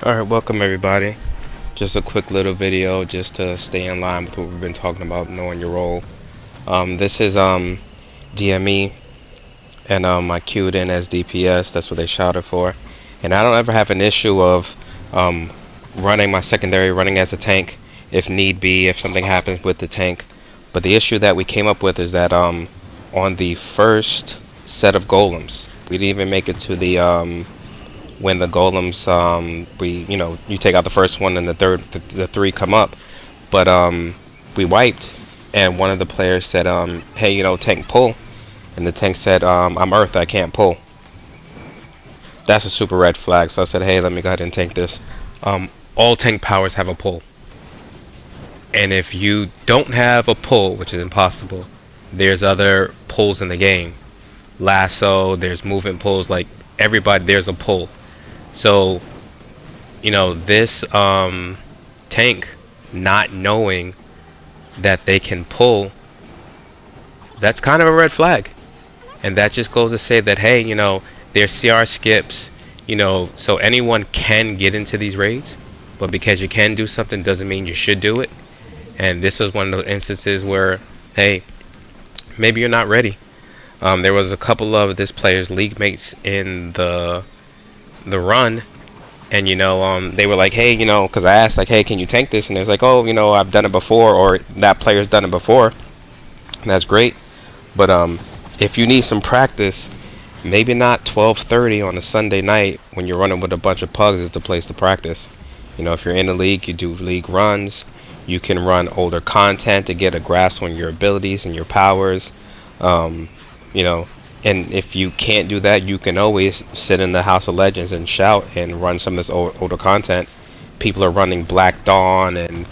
Alright, welcome everybody. Just a quick little video just to stay in line with what we've been talking about, knowing your role. This is DME, and I queued in as DPS. That's what they shouted for. And I don't ever have an issue of running my secondary, running as a tank if need be, if something happens with the tank. But the issue that we came up with is that on the first set of golems, we didn't even make it to the when the golems you take out the first one and the three come up, but we wiped, and one of the players said hey, tank pull, and the tank said I'm earth, I can't pull. That's a super red flag. So I said, hey, let me go ahead and tank this. All tank powers have a pull, and if you don't have a pull, which is impossible, there's other pulls in the game. Lasso, there's movement pulls, like everybody, there's a pull. So, this tank not knowing that they can pull, that's kind of a red flag. And that just goes to say that, hey, there's CR skips, so anyone can get into these raids, but because you can do something doesn't mean you should do it. And this was one of those instances where, hey, maybe you're not ready. There was a couple of this player's league mates in the run, and they were like, hey, because I asked, like, hey, can you tank this, and they was like, oh, I've done it before, or that player's done it before. And that's great, but if you need some practice, maybe not 12:30 on a Sunday night when you're running with a bunch of pugs is the place to practice. If you're in the league, you do league runs, you can run older content to get a grasp on your abilities and your powers. And if you can't do that, you can always sit in the House of Legends and shout and run some of this older content. People are running Black Dawn and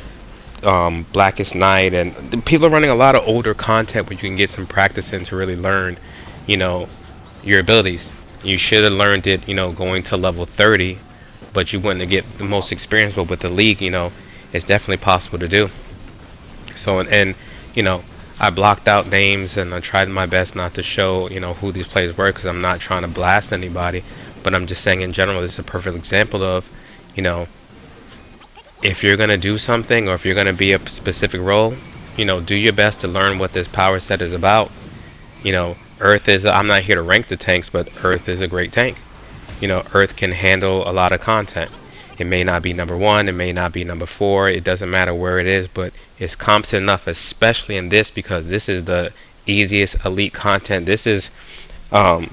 Blackest Night, and people are running a lot of older content where you can get some practice in to really learn, your abilities. You should have learned it, going to level 30, but you wouldn't get the most experience. But with the league, it's definitely possible to do. So, and I blocked out names, and I tried my best not to show who these players were, because I'm not trying to blast anybody, but I'm just saying in general this is a perfect example of if you're gonna do something, or if you're gonna be a specific role, do your best to learn what this power set is about. Earth is, I'm not here to rank the tanks, but Earth is a great tank. Earth can handle a lot of content. It may not be number 1, it may not be number 4, it doesn't matter where it is, but it's competent enough, especially in this, because this is the easiest elite content. This is the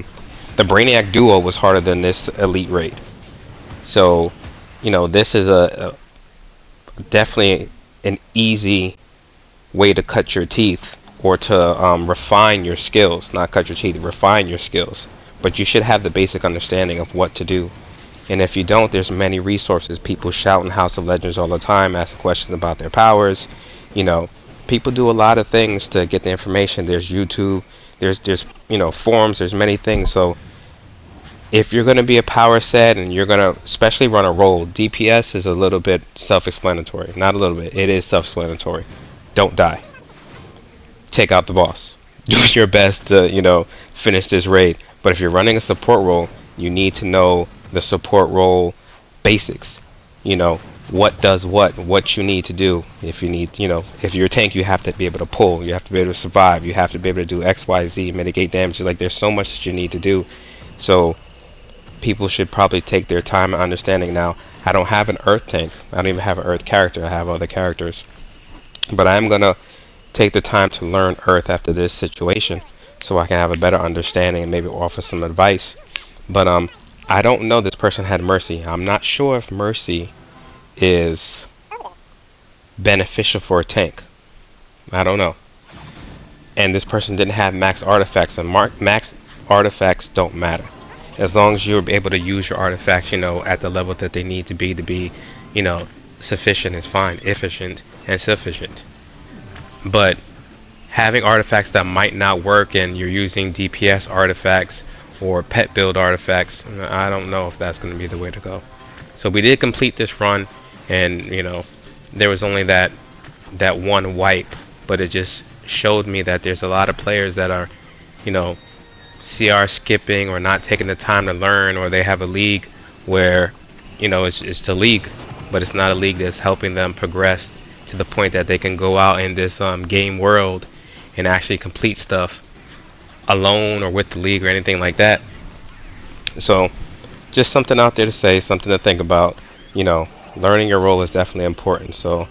Brainiac duo was harder than this elite raid. So this is a definitely an easy way to cut your teeth, or to refine your skills. Not cut your teeth, refine your skills, but you should have the basic understanding of what to do. And if you don't, there's many resources. People shout in House of Legends all the time, asking questions about their powers. People do a lot of things to get the information. There's YouTube, there's forums, there's many things. So if you're going to be a power set, and you're going to especially run a role, DPS is a little bit self-explanatory. Not a little bit, it is self-explanatory. Don't die. Take out the boss. Do your best to finish this raid. But if you're running a support role, you need to know the support role basics. What does what you need to do. If you need, if you're a tank, you have to be able to pull, you have to be able to survive, you have to be able to do XYZ, mitigate damage. Like, there's so much that you need to do. So people should probably take their time and understanding. Now, I don't have an earth tank, I don't even have an earth character, I have other characters, but I am gonna take the time to learn earth after this situation, so I can have a better understanding and maybe offer some advice. But I don't know, this person had mercy. I'm not sure if mercy is beneficial for a tank. I don't know. And this person didn't have max artifacts, and max artifacts don't matter. As long as you're able to use your artifacts, at the level that they need to be, sufficient is fine, efficient and sufficient. But having artifacts that might not work, and you're using DPS artifacts or pet build artifacts, I don't know if that's going to be the way to go. So we did complete this run, and there was only that one wipe, but it just showed me that there's a lot of players that are CR skipping, or not taking the time to learn, or they have a league where it's the league, but it's not a league that's helping them progress to the point that they can go out in this game world and actually complete stuff alone or with the league or anything like that. So just something out there to say, something to think about. Learning your role is definitely important. So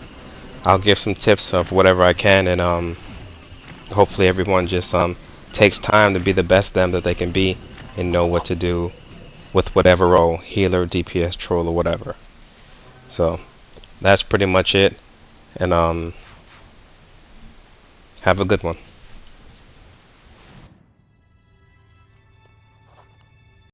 I'll give some tips of whatever I can, and hopefully everyone just takes time to be the best them that they can be and know what to do with whatever role, healer, DPS, troll, or whatever. So that's pretty much it, and have a good one.